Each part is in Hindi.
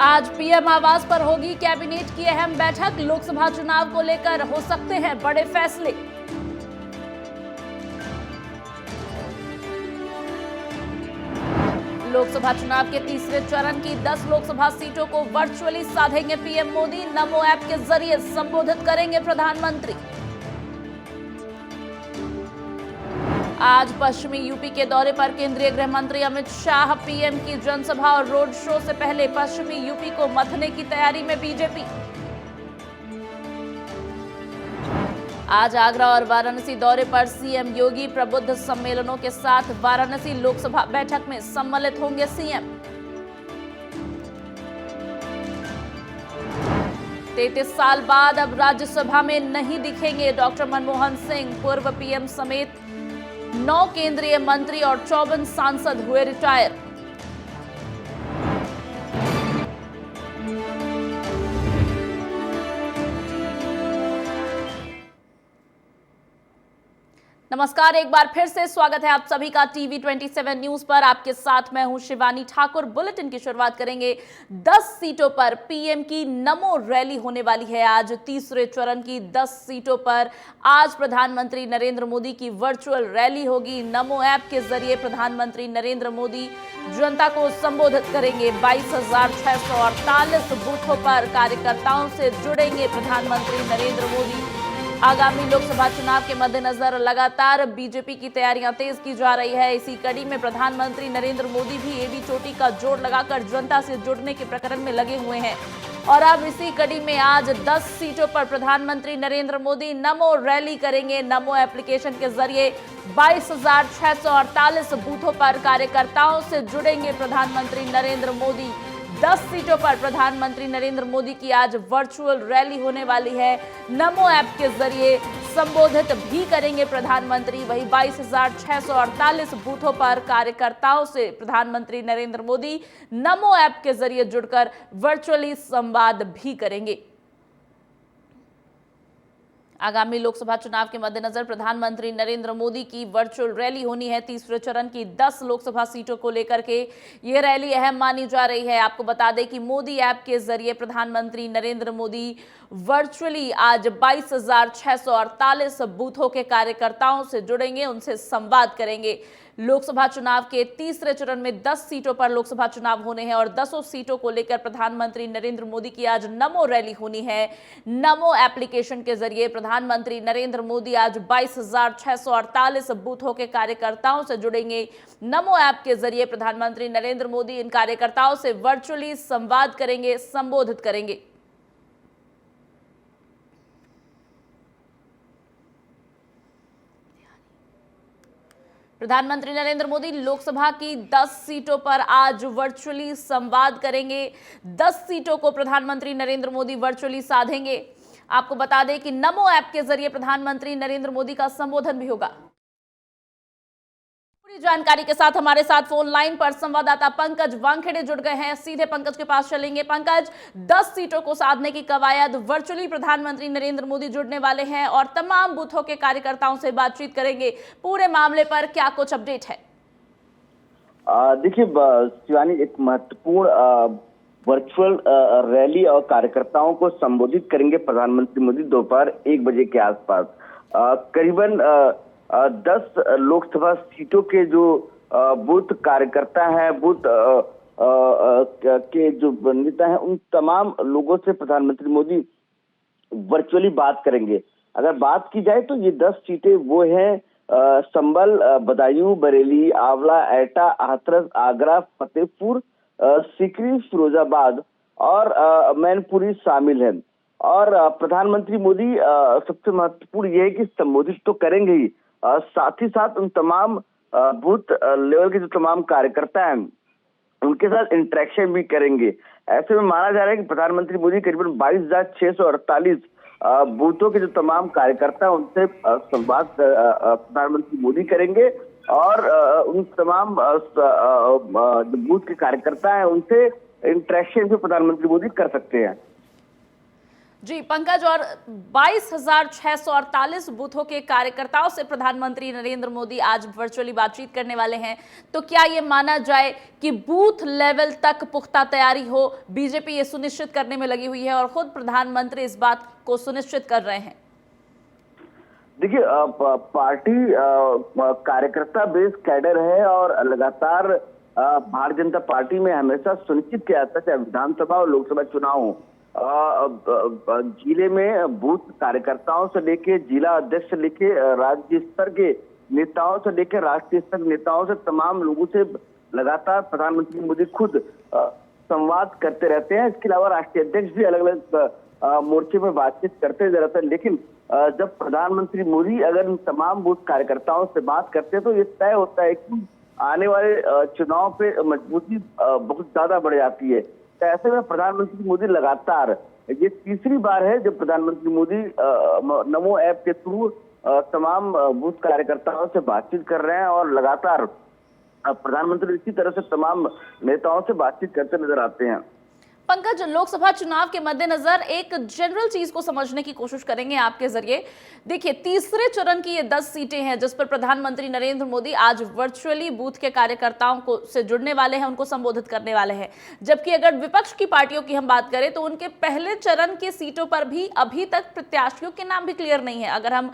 आज पीएम आवास पर होगी कैबिनेट की अहम बैठक। लोकसभा चुनाव को लेकर हो सकते हैं बड़े फैसले। लोकसभा चुनाव के तीसरे चरण की 10 लोकसभा सीटों को वर्चुअली साधेंगे पीएम मोदी। नमो ऐप के जरिए संबोधित करेंगे प्रधानमंत्री। आज पश्चिमी यूपी के दौरे पर केंद्रीय गृह मंत्री अमित शाह। पीएम की जनसभा और रोड शो से पहले पश्चिमी यूपी को मथने की तैयारी में बीजेपी। आज आगरा और वाराणसी दौरे पर सीएम योगी। प्रबुद्ध सम्मेलनों के साथ वाराणसी लोकसभा बैठक में सम्मिलित होंगे सीएम। 33 साल बाद अब राज्यसभा में नहीं दिखेंगे डॉक्टर मनमोहन सिंह। पूर्व पीएम समेत 9 केंद्रीय मंत्री और 54 सांसद हुए रिटायर। नमस्कार, एक बार फिर से स्वागत है आप सभी का टीवी 27 न्यूज पर। आपके साथ मैं हूं शिवानी ठाकुर। बुलेटिन की शुरुआत करेंगे। 10 सीटों पर पीएम की नमो रैली होने वाली है। आज तीसरे चरण की 10 सीटों पर आज प्रधानमंत्री नरेंद्र मोदी की वर्चुअल रैली होगी। नमो ऐप के जरिए प्रधानमंत्री नरेंद्र मोदी जनता को संबोधित करेंगे। 22,648 बूथों पर कार्यकर्ताओं से जुड़ेंगे प्रधानमंत्री नरेंद्र मोदी। आगामी लोकसभा चुनाव के मद्देनजर लगातार बीजेपी की तैयारियां तेज की जा रही है। इसी कड़ी में प्रधानमंत्री नरेंद्र मोदी भी एडी चोटी का जोड़ लगाकर जनता से जुड़ने के प्रकरण में लगे हुए हैं। और अब इसी कड़ी में आज 10 सीटों पर प्रधानमंत्री नरेंद्र मोदी नमो रैली करेंगे। नमो एप्लीकेशन के जरिए 22,648 बूथों पर कार्यकर्ताओं से जुड़ेंगे प्रधानमंत्री नरेंद्र मोदी। 10 सीटों पर प्रधानमंत्री नरेंद्र मोदी की आज वर्चुअल रैली होने वाली है। नमो ऐप के जरिए संबोधित भी करेंगे प्रधानमंत्री। वही 22,648 बूथों पर कार्यकर्ताओं से प्रधानमंत्री नरेंद्र मोदी नमो ऐप के जरिए जुड़कर वर्चुअली संवाद भी करेंगे। आगामी लोकसभा चुनाव के मद्देनजर प्रधानमंत्री नरेंद्र मोदी की वर्चुअल रैली होनी है। तीसरे चरण की 10 लोकसभा सीटों को लेकर के ये रैली अहम मानी जा रही है। आपको बता दें कि मोदी ऐप के जरिए प्रधानमंत्री नरेंद्र मोदी वर्चुअली आज 22,648 बूथों के कार्यकर्ताओं से जुड़ेंगे, उनसे संवाद करेंगे। लोकसभा चुनाव के तीसरे चरण में 10 सीटों पर लोकसभा चुनाव होने हैं और 10 सीटों को लेकर प्रधानमंत्री नरेंद्र मोदी की आज नमो रैली होनी है। नमो एप्लीकेशन के जरिए प्रधानमंत्री नरेंद्र मोदी आज 22,648 बूथों के कार्यकर्ताओं से जुड़ेंगे। नमो ऐप के जरिए प्रधानमंत्री नरेंद्र मोदी इन कार्यकर्ताओं से वर्चुअली संवाद करेंगे, संबोधित करेंगे। प्रधानमंत्री नरेंद्र मोदी लोकसभा की 10 सीटों पर आज वर्चुअली संवाद करेंगे। 10 सीटों को प्रधानमंत्री नरेंद्र मोदी वर्चुअली साधेंगे। आपको बता दें कि नमो ऐप के जरिए प्रधानमंत्री नरेंद्र मोदी का संबोधन भी होगा। पूरी जानकारी के साथ हमारे साथ फोन लाइन पर संवाददाता पंकज वानखेड़े जुड़ गए हैं। सीधे पंकज के पास चलेंगे। पंकज, 10 सीटों को साधने की कवायद, वर्चुअली प्रधानमंत्री नरेंद्र मोदी जुड़ने वाले हैं और तमाम बूथों के कार्यकर्ताओं से बातचीत करेंगे। पूरे मामले पर क्या कुछ अपडेट है? देखिए शिवानी, एक महत्वपूर्ण वर्चुअल रैली और कार्यकर्ताओं को संबोधित करेंगे प्रधानमंत्री मोदी दोपहर 1 बजे के आसपास। करीबन 10 लोकसभा सीटों के जो बूथ कार्यकर्ता हैं, बूथ के जो नेता हैं, उन तमाम लोगों से प्रधानमंत्री मोदी वर्चुअली बात करेंगे। अगर बात की जाए तो ये 10 सीटें वो हैं संभल, बदायूं, बरेली, आंवला, एटा, हाथरस, आगरा, फतेहपुर सीकरी, फिरोजाबाद और मैनपुरी शामिल हैं। और प्रधानमंत्री मोदी सबसे महत्वपूर्ण यह है कि संबोधित तो करेंगे ही, साथ ही साथ उन तमाम बूथ लेवल के जो तमाम कार्यकर्ता हैं उनके साथ इंटरेक्शन भी करेंगे। ऐसे में माना जा रहा है कि प्रधानमंत्री मोदी करीबन 22,648 बूथों के जो तमाम कार्यकर्ता हैं उनसे संवाद प्रधानमंत्री मोदी करेंगे और उन तमाम बूथ के कार्यकर्ता हैं उनसे इंटरेक्शन भी प्रधानमंत्री मोदी कर सकते हैं। जी पंकज, और 22,648 बूथों के कार्यकर्ताओं से प्रधानमंत्री नरेंद्र मोदी आज वर्चुअली बातचीत करने वाले हैं। तो क्या ये माना जाए कि बूथ लेवल तक पुख्ता तैयारी हो, बीजेपी ये सुनिश्चित करने में लगी हुई है और खुद प्रधानमंत्री इस बात को सुनिश्चित कर रहे हैं? देखिए, पार्टी कार्यकर्ता बेस कैडर है और लगातार भारतीय जनता पार्टी में हमेशा सुनिश्चित किया जाता है, चाहे विधानसभा और लोकसभा चुनाव हो, जिले में बूथ कार्यकर्ताओं से लेके जिला अध्यक्ष से लेके राज्य स्तर के नेताओं से लेके राष्ट्रीय स्तर के नेताओं से तमाम लोगों से लगातार प्रधानमंत्री मोदी खुद संवाद करते रहते हैं। इसके अलावा राष्ट्रीय अध्यक्ष भी अलग अलग मोर्चे में बातचीत करते रहते हैं। लेकिन जब प्रधानमंत्री मोदी अगर इन तमाम बूथ कार्यकर्ताओं से बात करते हैं तो ये तय होता है कि आने वाले चुनाव पे मजबूती बहुत ज्यादा बढ़ जाती है। तो ऐसे में प्रधानमंत्री मोदी लगातार, ये तीसरी बार है जब प्रधानमंत्री मोदी नमो ऐप के थ्रू तमाम बूथ कार्यकर्ताओं से बातचीत कर रहे हैं और लगातार प्रधानमंत्री इसी तरह से तमाम नेताओं से बातचीत करते नजर आते हैं। पंकज, लोकसभा चुनाव के मद्देनजर एक जनरल चीज को समझने की कोशिश करेंगे आपके जरिए। देखिए, तीसरे चरण की ये 10 सीटें हैं जिस पर प्रधानमंत्री नरेंद्र मोदी आज वर्चुअली बूथ के कार्यकर्ताओं को से जुड़ने वाले हैं, उनको संबोधित करने वाले हैं। जबकि अगर विपक्ष की पार्टियों की हम बात करें तो उनके पहले चरण की सीटों पर भी अभी तक प्रत्याशियों के नाम भी क्लियर नहीं है। अगर हम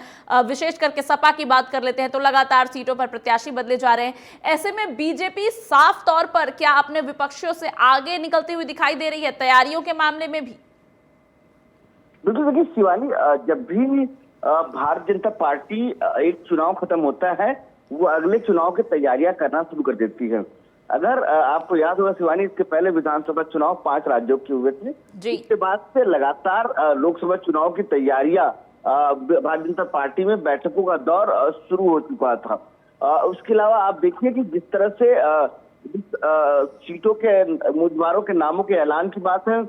विशेष करके सपा की बात कर लेते हैं तो लगातार सीटों पर प्रत्याशी बदले जा रहे हैं। ऐसे में बीजेपी साफ तौर पर क्या अपने विपक्षियों से आगे निकलती हुई दिखाई दे रही है तैयारियों के मामले में भी? बिल्कुल, देखिए शिवानी, जब भी भारतीय जनता पार्टी एक चुनाव खत्म होता है वो अगले चुनाव की तैयारियां करना शुरू कर देती है। अगर आपको याद होगा शिवानी, इसके पहले विधानसभा चुनाव 5 राज्यों के हुए थे। इसके बाद से लगातार लोकसभा चुनाव की तैयारियां भारतीय जनता पार्टी में बैठकों का दौर शुरू हो चुका था। उसके अलावा आप देखिए कि जिस तरह से सीटों के उम्मीदवारों के नामों के ऐलान की बात है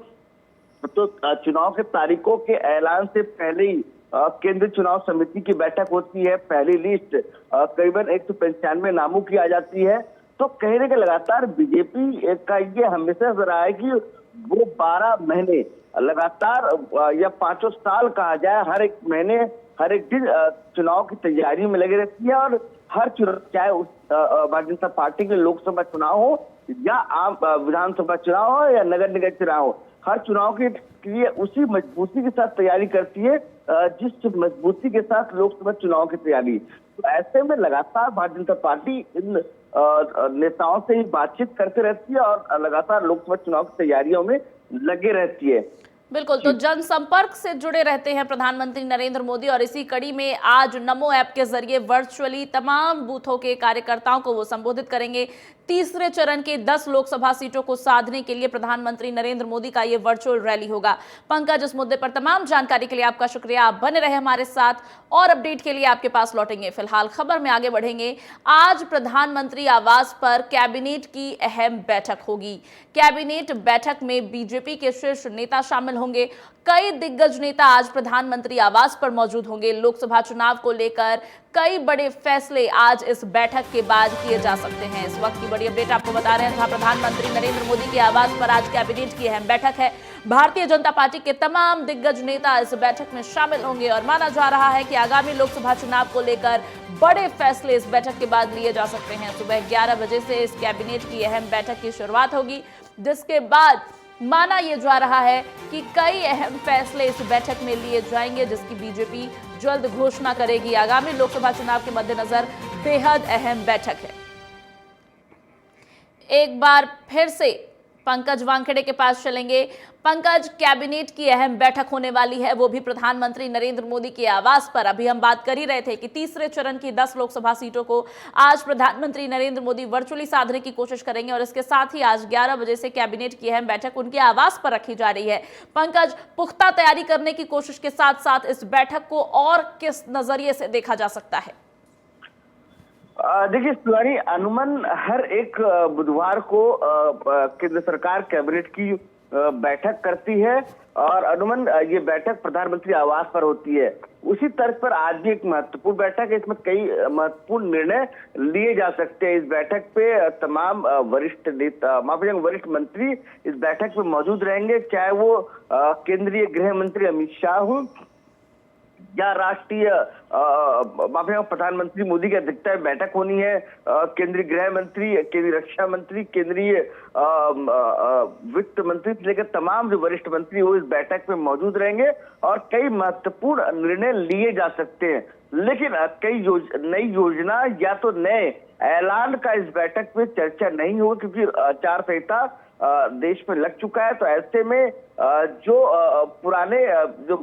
तो चुनाव के तारीखों के ऐलान से पहले ही केंद्रीय चुनाव समिति की बैठक होती है। पहली लिस्ट करीबन 195 नामों की आ जाती है। तो कहने के लगातार बीजेपी का ये हमेशा रहा है कि वो 12 महीने लगातार या 5 साल कहा जाए, हर एक महीने हर एक दिन चुनाव की तैयारी में लगे रहती है। और हर चुनाव, चाहे उस भारतीय जनता पार्टी के लोकसभा चुनाव हो या आम विधानसभा चुनाव हो या नगर निगम चुनाव हो, हर चुनाव के लिए उसी मजबूती के साथ तैयारी करती है जिस मजबूती के साथ लोकसभा चुनाव की तैयारी। तो ऐसे में लगातार भारतीय जनता पार्टी इन नेताओं से ही बातचीत करते रहती है और लगातार लोकसभा चुनाव की तैयारियों में लगे रहती है। बिल्कुल, तो जनसंपर्क से जुड़े रहते हैं प्रधानमंत्री नरेंद्र मोदी और इसी कड़ी में आज नमो ऐप के जरिए वर्चुअली तमाम बूथों के कार्यकर्ताओं को वो संबोधित करेंगे। तीसरे चरण के 10 लोकसभा सीटों को साधने के लिए प्रधानमंत्री नरेंद्र मोदी का ये वर्चुअल रैली होगा। पंकज, इस मुद्दे पर तमाम जानकारी के लिए आपका शुक्रिया। आप बने रहे हमारे साथ और अपडेट के लिए आपके पास लौटेंगे। फिलहाल खबर में आगे बढ़ेंगे। आज प्रधानमंत्री आवास पर कैबिनेट की अहम बैठक होगी। कैबिनेट बैठक में बीजेपी के शीर्ष नेता शामिल होंगे। कई दिग्गज नेता आज प्रधानमंत्री आवास पर मौजूद होंगे। लोकसभा चुनाव को लेकर कई बड़े फैसले आज इस बैठक के बाद किए जा सकते हैं। इस वक्त की बड़ी अपडेट आपको बता रहे हैं, जहां प्रधानमंत्री नरेंद्र मोदी के आवास पर आज कैबिनेट की अहम बैठक है। भारतीय जनता पार्टी के तमाम दिग्गज नेता इस बैठक में शामिल होंगे और माना जा रहा है कि आगामी लोकसभा चुनाव को लेकर बड़े फैसले इस बैठक के बाद लिए जा सकते हैं। सुबह 11 बजे से इस कैबिनेट की अहम बैठक की शुरुआत होगी, जिसके बाद माना यह जा रहा है कि कई अहम फैसले इस बैठक में लिए जाएंगे, जिसकी बीजेपी जल्द घोषणा करेगी। आगामी लोकसभा चुनाव के मद्देनजर बेहद अहम बैठक है। एक बार फिर से पंकज वानखेड़े के पास चलेंगे। पंकज, कैबिनेट की अहम बैठक होने वाली है, वो भी प्रधानमंत्री नरेंद्र मोदी के आवास पर। अभी हम बात कर ही रहे थे कि तीसरे चरण की 10 लोकसभा सीटों को आज प्रधानमंत्री नरेंद्र मोदी वर्चुअली साधने की कोशिश करेंगे और इसके साथ ही आज 11 बजे से कैबिनेट की अहम बैठक उनके आवास पर रखी जा रही है। पंकज, पुख्ता तैयारी करने की कोशिश के साथ साथ इस बैठक को और किस नजरिए से देखा जा सकता है? देखिए शिवानी, अनुमन हर एक बुधवार को केंद्र सरकार कैबिनेट की बैठक करती है और अनुमन ये बैठक प्रधानमंत्री आवास पर होती है। उसी तर्ज पर आज भी एक महत्वपूर्ण बैठक है। इसमें कई महत्वपूर्ण निर्णय लिए जा सकते हैं। इस बैठक पे तमाम वरिष्ठ नेता, वरिष्ठ मंत्री इस बैठक में मौजूद रहेंगे, चाहे वो केंद्रीय गृह मंत्री अमित शाह हो या राष्ट्रीय प्रधानमंत्री मोदी की अध्यक्षता में बैठक होनी है। केंद्रीय गृह मंत्री, केंद्रीय रक्षा मंत्री, केंद्रीय वित्त मंत्री से लेकर तमाम जो वरिष्ठ मंत्री हो इस बैठक में मौजूद रहेंगे और कई महत्वपूर्ण निर्णय लिए जा सकते हैं। लेकिन कई नई योजना या तो नए ऐलान का इस बैठक में चर्चा नहीं होगी, क्योंकि आचार संहिता देश में लग चुका है। तो ऐसे में जो पुराने जो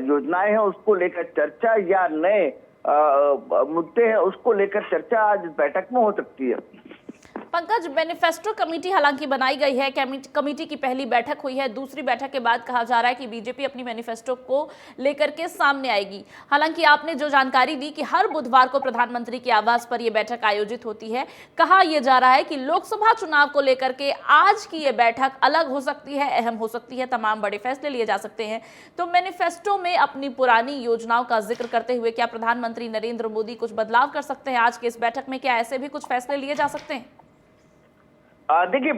योजनाएं हैं उसको लेकर चर्चा या नए मुद्दे हैं उसको लेकर चर्चा आज इस बैठक में हो सकती है। पंकज, मैनिफेस्टो कमेटी हालांकि बनाई गई है, कमेटी की पहली बैठक हुई है, दूसरी बैठक के बाद कहा जा रहा है कि बीजेपी अपनी मैनिफेस्टो को लेकर के सामने आएगी। हालांकि आपने जो जानकारी दी कि हर बुधवार को प्रधानमंत्री के आवास पर यह बैठक आयोजित होती है, कहा यह जा रहा है कि लोकसभा चुनाव को लेकर के आज की यह बैठक अलग हो सकती है, अहम हो सकती है, तमाम बड़े फैसले लिए जा सकते हैं। तो मैनिफेस्टो में अपनी पुरानी योजनाओं का जिक्र करते हुए क्या प्रधानमंत्री नरेंद्र मोदी कुछ बदलाव कर सकते हैं आज की इस बैठक में? क्या ऐसे भी कुछ फैसले लिए जा सकते हैं? देखिए,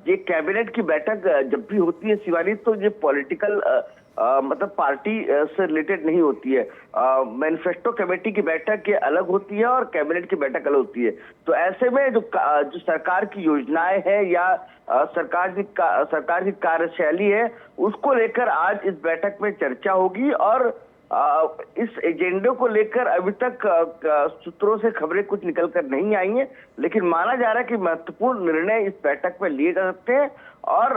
ये कैबिनेट की बैठक जब भी होती है शिवानी, तो ये पॉलिटिकल मतलब पार्टी से रिलेटेड नहीं होती है। मैनिफेस्टो कमेटी की बैठक ये अलग होती है और कैबिनेट की बैठक अलग होती है। तो ऐसे में जो सरकार की योजनाएं हैं या सरकार की कार्यशैली है उसको लेकर आज इस बैठक में चर्चा होगी। और इस एजेंडे को लेकर अभी तक सूत्रों से खबरें कुछ निकल कर नहीं आई हैं, लेकिन माना जा रहा है कि महत्वपूर्ण निर्णय इस बैठक में लिए जा सकते हैं। और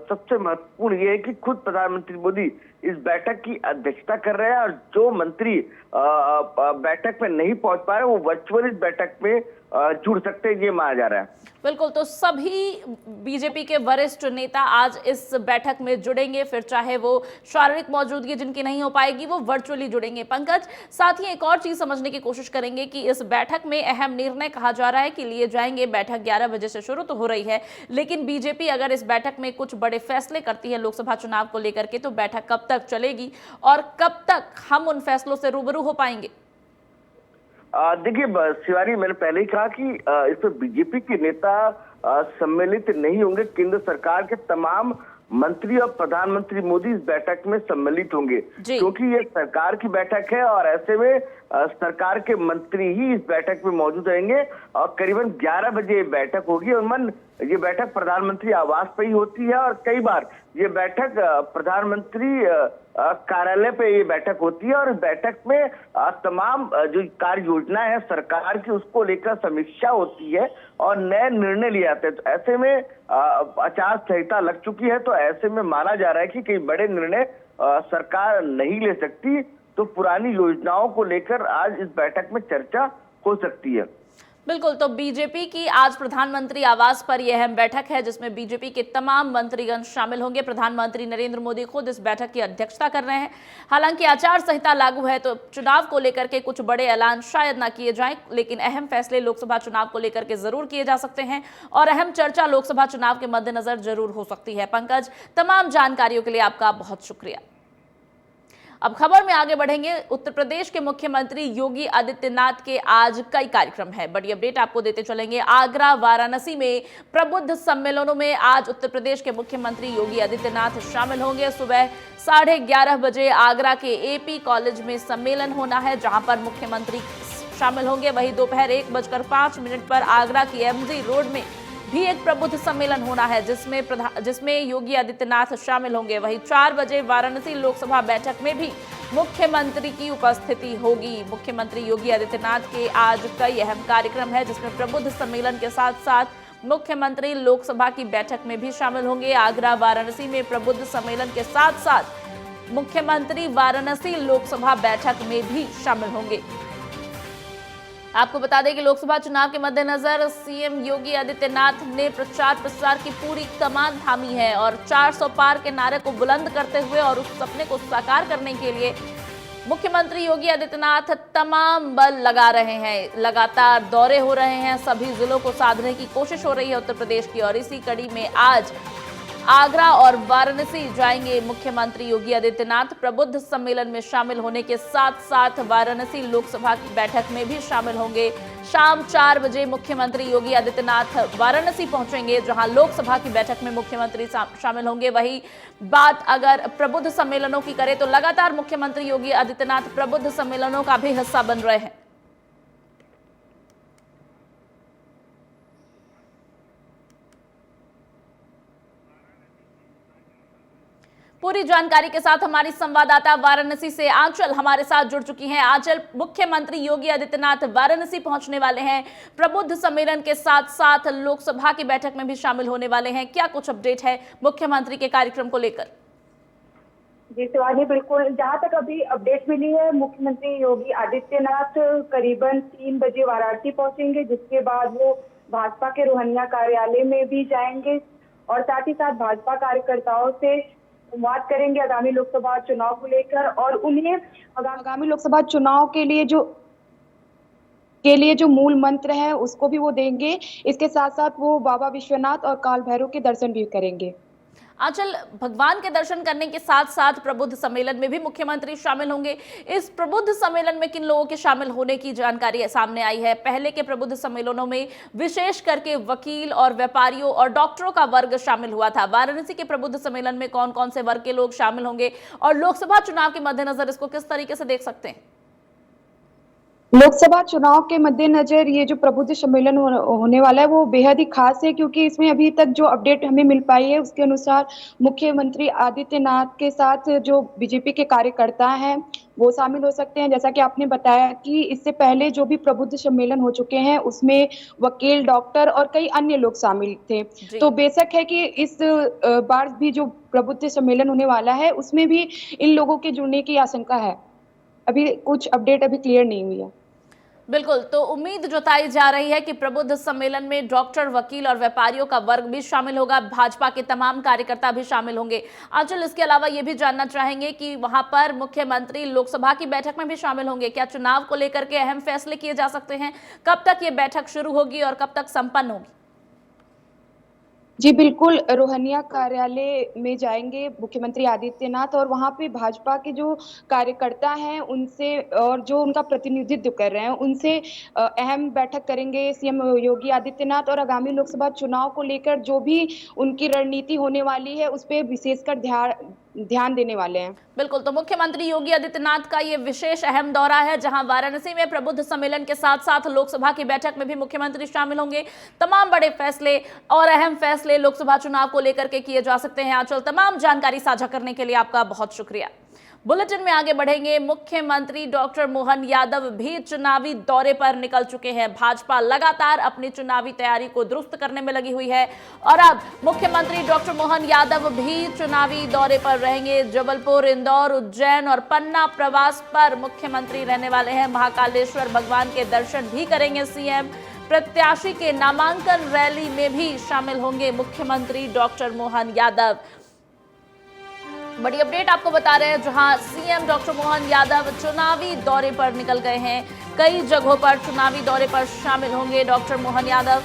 सबसे महत्वपूर्ण ये है कि खुद प्रधानमंत्री मोदी इस बैठक की अध्यक्षता कर रहे हैं और जो मंत्री बैठक में नहीं पहुंच पा रहे वो वर्चुअल इस बैठक में जुड़ सकते हैं, ये माना जा रहा है। बिल्कुल, तो सभी बीजेपी के वरिष्ठ नेता आज इस बैठक में जुड़ेंगे, फिर चाहे वो शारीरिक मौजूदगी जिनकी नहीं हो पाएगी वो वर्चुअली जुड़ेंगे। पंकज, साथ ही एक और चीज समझने की कोशिश करेंगे कि इस बैठक में अहम निर्णय कहा जा रहा है कि लिए जाएंगे। बैठक 11 बजे से शुरू तो हो रही है, लेकिन बीजेपी अगर इस बैठक में कुछ बड़े फैसले करती है लोकसभा चुनाव को लेकर के, तो बैठक कब तक चलेगी और कब तक हम उन फैसलों से रूबरू हो पाएंगे? देखिए शिवानी, मैंने पहले ही कहा कि इसमें बीजेपी के नेता सम्मिलित नहीं होंगे। केंद्र सरकार के तमाम मंत्री और प्रधानमंत्री मोदी इस बैठक में सम्मिलित होंगे, क्योंकि ये सरकार की बैठक है और ऐसे में सरकार के मंत्री ही इस बैठक में मौजूद रहेंगे। और करीबन 11 बजे ये बैठक होगी। और ये बैठक प्रधानमंत्री आवास पे ही होती है और कई बार ये बैठक प्रधानमंत्री कार्यालय पे ये बैठक होती है। और बैठक में तमाम जो कार्य योजना है सरकार की उसको लेकर समीक्षा होती है और नए निर्णय लिए जाते हैं। तो ऐसे में आचार संहिता लग चुकी है, तो ऐसे में माना जा रहा है कि कई बड़े निर्णय सरकार नहीं ले सकती। तो पुरानी योजनाओं को लेकर आज इस बैठक में चर्चा हो सकती है। बिल्कुल, तो बीजेपी की आज प्रधानमंत्री आवास पर यह अहम बैठक है जिसमें बीजेपी के तमाम मंत्रीगण शामिल होंगे। प्रधानमंत्री नरेंद्र मोदी खुद इस बैठक की अध्यक्षता कर रहे हैं। हालांकि आचार संहिता लागू है तो चुनाव को लेकर के कुछ बड़े ऐलान शायद ना किए जाएं, लेकिन अहम फैसले लोकसभा चुनाव को लेकर के जरूर किए जा सकते हैं और अहम चर्चा लोकसभा चुनाव के मद्देनजर जरूर हो सकती है। पंकज, तमाम जानकारियों के लिए आपका बहुत शुक्रिया। अब खबर में आगे बढ़ेंगे। उत्तर प्रदेश के मुख्यमंत्री योगी आदित्यनाथ के आज कई कार्यक्रम हैं। बड़ी अपडेट आपको देते चलेंगे। आगरा, वाराणसी में प्रबुद्ध सम्मेलनों में आज उत्तर प्रदेश के मुख्यमंत्री योगी आदित्यनाथ शामिल होंगे। सुबह 11:30 बजे आगरा के एपी कॉलेज में सम्मेलन होना है, जहां पर मुख्यमंत्री शामिल होंगे। वहीं दोपहर 1:05 पर आगरा की एमजी रोड में भी एक प्रबुद्ध सम्मेलन होना है जिसमें योगी आदित्यनाथ शामिल होंगे। वहीं 4 बजे वाराणसी लोकसभा बैठक में भी मुख्यमंत्री की उपस्थिति होगी। मुख्यमंत्री योगी आदित्यनाथ के आज कई अहम कार्यक्रम है, जिसमें प्रबुद्ध सम्मेलन के साथ साथ मुख्यमंत्री लोकसभा की बैठक में भी शामिल होंगे। आगरा, वाराणसी में प्रबुद्ध सम्मेलन के साथ साथ मुख्यमंत्री वाराणसी लोकसभा बैठक में भी शामिल होंगे। आपको बता दें कि लोकसभा चुनाव के मद्देनजर सीएम योगी आदित्यनाथ ने प्रचार प्रसार की पूरी कमान थामी है और 400 पार के नारे को बुलंद करते हुए और उस सपने को साकार करने के लिए मुख्यमंत्री योगी आदित्यनाथ तमाम बल लगा रहे हैं। लगातार दौरे हो रहे हैं, सभी जिलों को साधने की कोशिश हो रही है उत्तर प्रदेश की। और इसी कड़ी में आज आगरा और वाराणसी जाएंगे मुख्यमंत्री योगी आदित्यनाथ। प्रबुद्ध सम्मेलन में शामिल होने के साथ साथ वाराणसी लोकसभा की बैठक में भी शामिल होंगे। शाम 4 बजे मुख्यमंत्री योगी आदित्यनाथ वाराणसी पहुंचेंगे, जहां लोकसभा की बैठक में मुख्यमंत्री शामिल होंगे। वही बात अगर प्रबुद्ध सम्मेलनों की करें तो लगातार मुख्यमंत्री योगी आदित्यनाथ प्रबुद्ध सम्मेलनों का भी हिस्सा बन रहे हैं। पूरी जानकारी के साथ हमारी संवाददाता वाराणसी से आंचल हमारे साथ जुड़ चुकी हैं। आंचल, मुख्यमंत्री योगी आदित्यनाथ वाराणसी पहुंचने वाले हैं, प्रबुद्ध सम्मेलन के साथ साथ लोकसभा की बैठक में भी शामिल होने वाले हैं। क्या कुछ अपडेट है मुख्यमंत्री के कार्यक्रम को लेकर? जी शिवानी, बिल्कुल, जहां तक अभी अपडेट मिली है, मुख्यमंत्री योगी आदित्यनाथ करीबन 3 बजे वाराणसी पहुंचेंगे, जिसके बाद वो भाजपा के रोहनिया कार्यालय में भी जाएंगे और साथ ही साथ भाजपा कार्यकर्ताओं से संवाद करेंगे आगामी लोकसभा चुनाव को लेकर और उन्हें आगामी लोकसभा चुनाव के लिए जो मूल मंत्र है उसको भी वो देंगे। इसके साथ साथ वो बाबा विश्वनाथ और काल भैरव के दर्शन भी करेंगे। आंचल, भगवान के दर्शन करने के साथ साथ प्रबुद्ध सम्मेलन में भी मुख्यमंत्री शामिल होंगे। इस प्रबुद्ध सम्मेलन में किन लोगों के शामिल होने की जानकारी सामने आई है? पहले के प्रबुद्ध सम्मेलनों में विशेष करके वकील और व्यापारियों और डॉक्टरों का वर्ग शामिल हुआ था। वाराणसी के प्रबुद्ध सम्मेलन में कौन कौन से वर्ग के लोग शामिल होंगे और लोकसभा चुनाव के मद्देनजर इसको किस तरीके से देख सकते हैं? लोकसभा चुनाव के मद्देनजर ये जो प्रबुद्ध सम्मेलन होने वाला है वो बेहद ही खास है, क्योंकि इसमें अभी तक जो अपडेट हमें मिल पाई है उसके अनुसार मुख्यमंत्री आदित्यनाथ के साथ जो बीजेपी के कार्यकर्ता हैं वो शामिल हो सकते हैं। जैसा कि आपने बताया कि इससे पहले जो भी प्रबुद्ध सम्मेलन हो चुके हैं उसमें वकील, डॉक्टर और कई अन्य लोग शामिल थे। तो बेशक है कि इस बार भी जो प्रबुद्ध सम्मेलन होने वाला है उसमें भी इन लोगों के जुड़ने की आशंका है। अभी कुछ अपडेट अभी क्लियर नहीं हुई है। बिल्कुल, तो उम्मीद जताई जा रही है कि प्रबुद्ध सम्मेलन में डॉक्टर, वकील और व्यापारियों का वर्ग भी शामिल होगा, भाजपा के तमाम कार्यकर्ता भी शामिल होंगे। आंचल, इसके अलावा ये भी जानना चाहेंगे कि वहां पर मुख्यमंत्री लोकसभा की बैठक में भी शामिल होंगे। क्या चुनाव को लेकर के अहम फैसले किए जा सकते हैं? कब तक ये बैठक शुरू होगी और कब तक संपन्न होगी? जी बिल्कुल, रोहनिया कार्यालय में जाएंगे मुख्यमंत्री आदित्यनाथ और वहां पे भाजपा के जो कार्यकर्ता हैं उनसे और जो उनका प्रतिनिधित्व कर रहे हैं उनसे अहम बैठक करेंगे सीएम योगी आदित्यनाथ और आगामी लोकसभा चुनाव को लेकर जो भी उनकी रणनीति होने वाली है उस पर विशेषकर ध्यान देने वाले हैं। बिल्कुल, तो मुख्यमंत्री योगी आदित्यनाथ का ये विशेष अहम दौरा है, जहां वाराणसी में प्रबुद्ध सम्मेलन के साथ साथ लोकसभा की बैठक में भी मुख्यमंत्री शामिल होंगे। तमाम बड़े फैसले और अहम फैसले लोकसभा चुनाव को लेकर के किए जा सकते हैं। आंचल, तमाम जानकारी साझा करने के लिए आपका बहुत शुक्रिया। बुलेटिन में आगे बढ़ेंगे। मुख्यमंत्री डॉक्टर मोहन यादव भी चुनावी दौरे पर निकल चुके हैं। भाजपा लगातार अपनी चुनावी तैयारी को दुरुस्त करने में लगी हुई है और अब मुख्यमंत्री डॉक्टर मोहन यादव भी चुनावी दौरे पर रहेंगे। जबलपुर, इंदौर, उज्जैन और पन्ना प्रवास पर मुख्यमंत्री रहने वाले हैं। महाकालेश्वर भगवान के दर्शन भी करेंगे सीएम। प्रत्याशी के नामांकन रैली में भी शामिल होंगे मुख्यमंत्री डॉक्टर मोहन यादव। बड़ी अपडेट आपको बता रहे हैं, जहां सीएम डॉक्टर मोहन यादव चुनावी दौरे पर निकल गए हैं। कई जगहों पर चुनावी दौरे पर शामिल होंगे डॉक्टर मोहन यादव।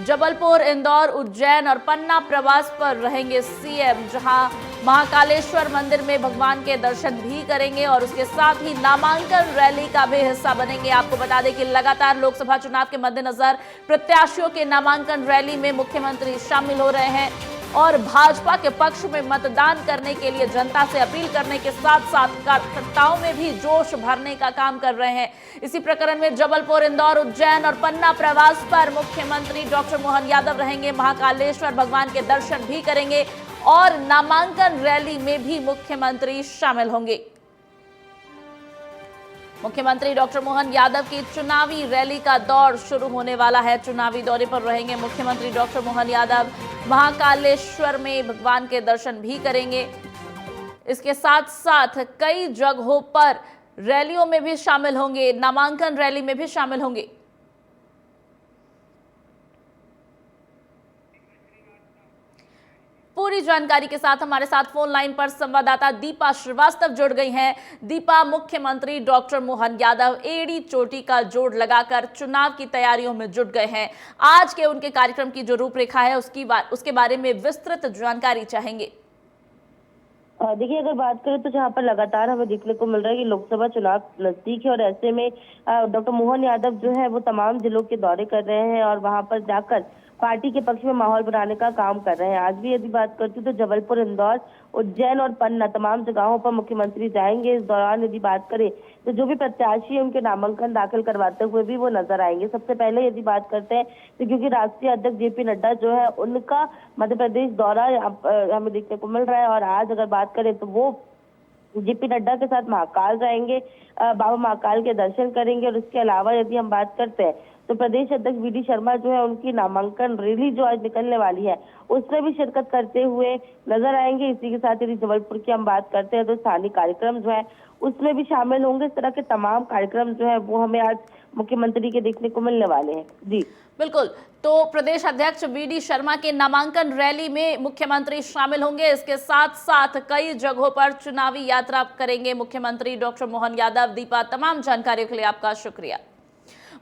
जबलपुर, इंदौर, उज्जैन और पन्ना प्रवास पर रहेंगे सीएम, जहां महाकालेश्वर मंदिर में भगवान के दर्शन भी करेंगे और उसके साथ ही नामांकन रैली का भी हिस्सा बनेंगे। आपको बता दें कि लगातार लोकसभा चुनाव के मद्देनजर प्रत्याशियों के नामांकन रैली में मुख्यमंत्री शामिल हो रहे हैं और भाजपा के पक्ष में मतदान करने के लिए जनता से अपील करने के साथ साथ कार्यकर्ताओं में भी जोश भरने का काम कर रहे हैं। इसी प्रकरण में जबलपुर, इंदौर, उज्जैन और पन्ना प्रवास पर मुख्यमंत्री डॉक्टर मोहन यादव रहेंगे। महाकालेश्वर भगवान के दर्शन भी करेंगे और नामांकन रैली में भी मुख्यमंत्री शामिल होंगे। मुख्यमंत्री डॉक्टर मोहन यादव की चुनावी रैली का दौर शुरू होने वाला है। चुनावी दौरे पर रहेंगे मुख्यमंत्री डॉक्टर मोहन यादव। महाकालेश्वर में भगवान के दर्शन भी करेंगे। इसके साथ साथ कई जगहों पर रैलियों में भी शामिल होंगे, नामांकन रैली में भी शामिल होंगे। पूरी पूरी जानकारी के साथ हमारे साथ फोन लाइन पर संवाददाता दीपा श्रीवास्तव जुड़ गई हैं। दीपा, मुख्यमंत्री डॉक्टर मोहन यादव एड़ी चोटी का जोड़ लगाकर चुनाव की तैयारियों में जुट गए हैं। आज के उनके कार्यक्रम की जो रूपरेखा है उसके बारे में विस्तृत जानकारी चाहेंगे। देखिए, अगर बात करें तो जहां पर लगातार हमें देखने को मिल रहा है कि लोकसभा चुनाव नजदीक है और ऐसे में डॉक्टर मोहन यादव जो है वो तमाम जिलों के दौरे कर रहे हैं और वहां पर जाकर पार्टी के पक्ष में माहौल बनाने का काम कर रहे हैं। आज भी यदि बात करती तो जबलपुर, इंदौर, उज्जैन और पन्ना तमाम जगहों पर मुख्यमंत्री जाएंगे। इस दौरान यदि बात करें तो जो भी प्रत्याशी है उनके नामांकन दाखिल करवाते हुए भी वो नजर आएंगे। सबसे पहले यदि बात करते हैं तो क्योंकि राष्ट्रीय अध्यक्ष जेपी नड्डा जो है उनका मध्य प्रदेश दौरा हमें देखने को मिल रहा है और आज अगर बात करें तो वो जेपी नड्डा के साथ महाकाल जाएंगे, बाबा महाकाल के दर्शन करेंगे। और इसके अलावा यदि हम बात करते हैं तो प्रदेश अध्यक्ष वीडी शर्मा जो है उनकी नामांकन रैली जो आज निकलने वाली है उसमें भी शिरकत करते हुए नजर आएंगे। इसी के साथ यदि जबलपुर की हम बात करते हैं तो स्थानीय कार्यक्रम जो है उसमें भी शामिल होंगे। इस तरह के तमाम कार्यक्रम जो है वो हमें आज मुख्यमंत्री के देखने को मिलने वाले हैं। जी बिल्कुल, तो प्रदेश अध्यक्ष वीडी शर्मा के नामांकन रैली में मुख्यमंत्री शामिल होंगे। इसके साथ साथ कई जगहों पर चुनावी यात्रा करेंगे मुख्यमंत्री डॉक्टर मोहन यादव। दीपा, तमाम जानकारियों के लिए आपका शुक्रिया।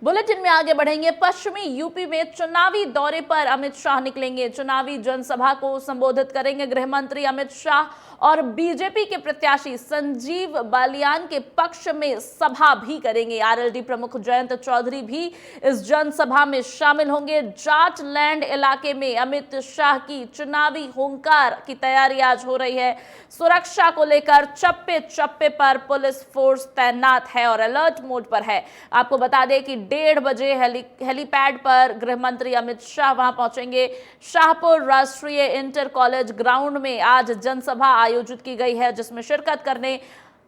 बुलेटिन में आगे बढ़ेंगे। पश्चिमी यूपी में चुनावी दौरे पर अमित शाह निकलेंगे। चुनावी जनसभा को संबोधित करेंगे गृह मंत्री अमित शाह और बीजेपी के प्रत्याशी संजीव बालियान के पक्ष में सभा भी करेंगे। आरएलडी प्रमुख जयंत चौधरी भी इस जनसभा में शामिल होंगे। जाट लैंड इलाके में अमित शाह की चुनावी हुंकार की तैयारी आज हो रही है। सुरक्षा को लेकर चप्पे चप्पे पर पुलिस फोर्स तैनात है और अलर्ट मोड पर है। आपको बता दें कि 1:30 बजे हेलीपैड पर गृह मंत्री अमित शाह वहां पहुंचेंगे। शाहपुर राष्ट्रीय इंटर कॉलेज ग्राउंड में आज जनसभा आयोजित की गई है जिसमें शिरकत करने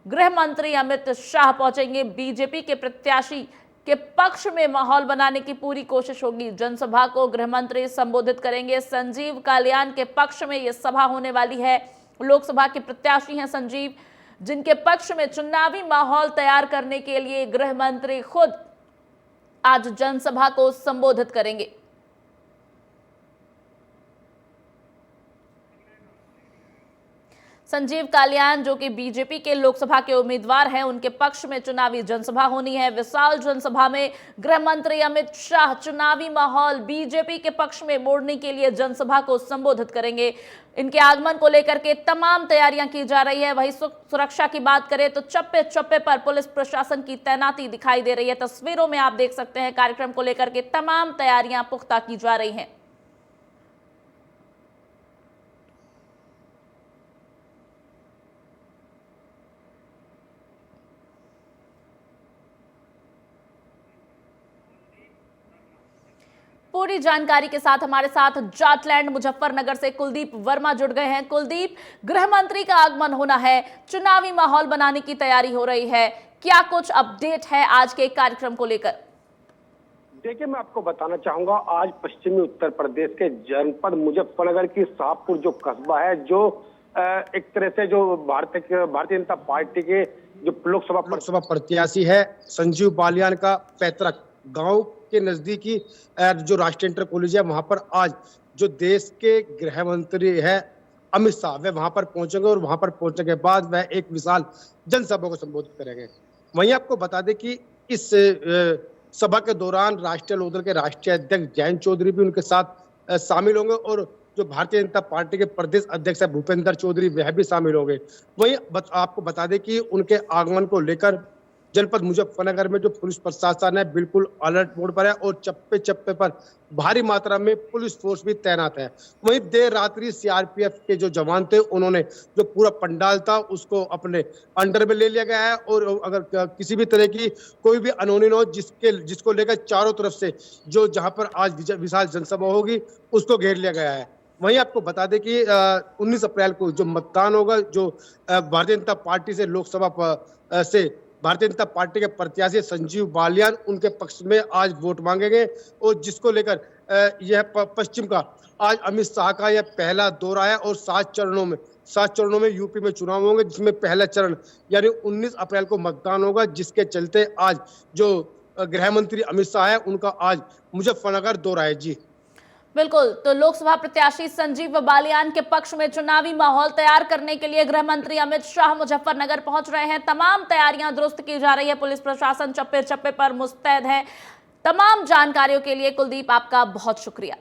गृह मंत्री अमित शाह पहुंचेंगे। बीजेपी के प्रत्याशी के पक्ष में माहौल बनाने की पूरी कोशिश होगी। जनसभा को गृह मंत्री संबोधित करेंगे। संजीव कालियान के पक्ष में यह सभा होने वाली है। लोकसभा के प्रत्याशी हैं संजीव, जिनके पक्ष में चुनावी माहौल तैयार करने के लिए गृह मंत्री खुद आज जनसभा को संबोधित करेंगे। संजीव कालियान जो कि बीजेपी के लोकसभा के उम्मीदवार हैं, उनके पक्ष में चुनावी जनसभा होनी है। विशाल जनसभा में गृह मंत्री अमित शाह चुनावी माहौल बीजेपी के पक्ष में मोड़ने के लिए जनसभा को संबोधित करेंगे। इनके आगमन को लेकर के तमाम तैयारियां की जा रही है। वहीं सुरक्षा की बात करें तो चप्पे चप्पे पर पुलिस प्रशासन की तैनाती दिखाई दे रही है। तस्वीरों में आप देख सकते हैं कार्यक्रम को लेकर के तमाम तैयारियां पुख्ता की जा रही हैं। पूरी जानकारी के साथ हमारे साथ जाटलैंड मुजफ्फरनगर से कुलदीप वर्मा जुड़ गए हैं। कुलदीप, गृह मंत्री का आगमन होना है, चुनावी माहौल बनाने की तैयारी हो रही है, क्या कुछ अपडेट है आज के कार्यक्रम को लेकर? देखिए, मैं आपको बताना चाहूंगा, आज पश्चिमी उत्तर प्रदेश के जनपद मुजफ्फरनगर की शाहपुर जो कस्बा है, जो एक तरह से जो भारतीय जनता पार्टी के जो लोकसभा प्रत्याशी है संजीव बालियान का पैतृक गांव के नजदीकी जो राष्ट्रीय इंटर कॉलेज है, वहां पर आज जो देश के गृह मंत्री है अमित शाह वे वहां पर पहुंचेंगे और वहां पर पहुंचने के बाद वह एक विशाल जनसभा को संबोधित करेंगे। वहीं आपको बता दें कि इस सभा के दौरान राष्ट्रीय लोकदल के राष्ट्रीय अध्यक्ष जयंत चौधरी भी उनके साथ शामिल होंगे और जो भारतीय जनता पार्टी के प्रदेश अध्यक्ष है भूपेंद्र चौधरी वह भी शामिल होंगे। वहीं आपको बता दें कि उनके आगमन को लेकर जनपद मुजफ्फरनगर में जो पुलिस प्रशासन है बिल्कुल अलर्ट मोड पर है और चप्पे चप्पे पर भारी मात्रा में पुलिस फोर्स भी तैनात है। वहीं देर रात्रि सीआरपीएफ के जो जवान थे उन्होंने जो पूरा पंडाल था उसको अपने अंडर में ले लिया गया है और अगर किसी भी तरह की कोई भी अनहोनी हो जिसको लेकर चारों तरफ से जो जहां पर आज विशाल जनसभा होगी उसको घेर लिया गया है। वहीं आपको बता दें कि 19 अप्रैल को जो मतदान होगा, जो भारतीय जनता पार्टी से लोकसभा से भारतीय जनता पार्टी के प्रत्याशी संजीव बालियान उनके पक्ष में आज वोट मांगेंगे और जिसको लेकर यह पश्चिम का आज अमित शाह का यह पहला दौरा है और 7 चरणों में यूपी में चुनाव होंगे, जिसमें पहला चरण यानी 19 अप्रैल को मतदान होगा, जिसके चलते आज जो गृह मंत्री अमित शाह है उनका आज मुजफ्फरनगर दौरा है। जी बिल्कुल, तो लोकसभा प्रत्याशी संजीव बालियान के पक्ष में चुनावी माहौल तैयार करने के लिए गृह मंत्री अमित शाह मुजफ्फरनगर पहुंच रहे हैं। तमाम तैयारियां दुरुस्त की जा रही है, पुलिस प्रशासन चप्पे चप्पे पर मुस्तैद है। तमाम जानकारियों के लिए कुलदीप आपका बहुत शुक्रिया।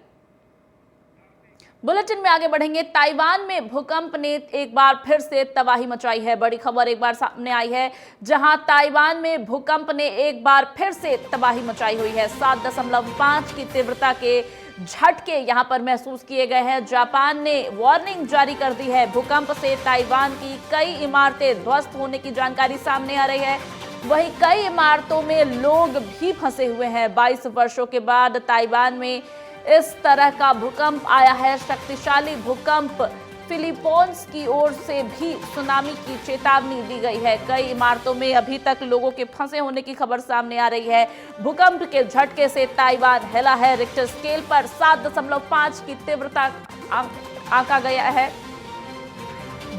बुलेटिन में आगे बढ़ेंगे। ताइवान में भूकंप ने एक बार फिर से तबाही मचाई है। बड़ी खबर एक बार सामने आई है, जहां ताइवान में भूकंप ने एक बार फिर से तबाही मचाई हुई है। 7.5 की तीव्रता के झटके यहां पर महसूस किए गए हैं। जापान ने वार्निंग जारी कर दी है। भूकंप से ताइवान की कई इमारतें ध्वस्त होने की जानकारी सामने आ रही है। वहीं कई इमारतों में लोग भी फंसे हुए हैं। 22 वर्षों के बाद ताइवान में इस तरह का भूकंप आया है। शक्तिशाली भूकंप। फिलीपींस की ओर से भी सुनामी की चेतावनी दी गई है। कई इमारतों में अभी तक लोगों के फंसे होने की खबर सामने आ रही है। भूकंप के झटके से ताइवान हिला है। रिक्टर स्केल पर 7.5 की तीव्रता आंका गया है।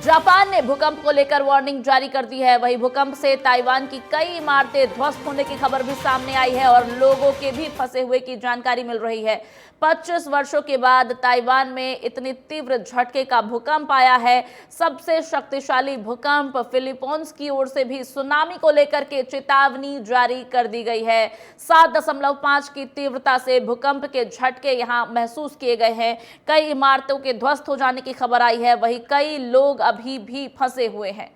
जापान ने भूकंप को लेकर वार्निंग जारी कर दी है। वहीं भूकंप से ताइवान की कई इमारतें ध्वस्त होने की खबर भी सामने आई है और लोगों के भी फंसे हुए की जानकारी मिल रही है। 25 वर्षों के बाद ताइवान में इतनी तीव्र झटके का भूकंप आया है। सबसे शक्तिशाली भूकंप। फिलीपींस की ओर से भी सुनामी को लेकर के चेतावनी जारी कर दी गई है। 7.5 की तीव्रता से भूकंप के झटके यहां महसूस किए गए हैं। कई इमारतों के ध्वस्त हो जाने की खबर आई है। वहीं कई लोग अभी भी फंसे हुए हैं।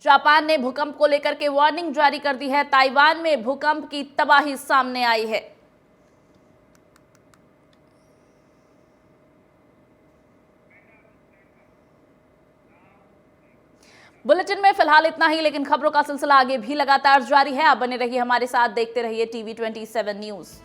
जापान ने भूकंप को लेकर के वार्निंग जारी कर दी है। ताइवान में भूकंप की तबाही सामने आई है। बुलेटिन में फिलहाल इतना ही, लेकिन खबरों का सिलसिला आगे भी लगातार जारी है। आप बने रहिए हमारे साथ, देखते रहिए TV 27 न्यूज।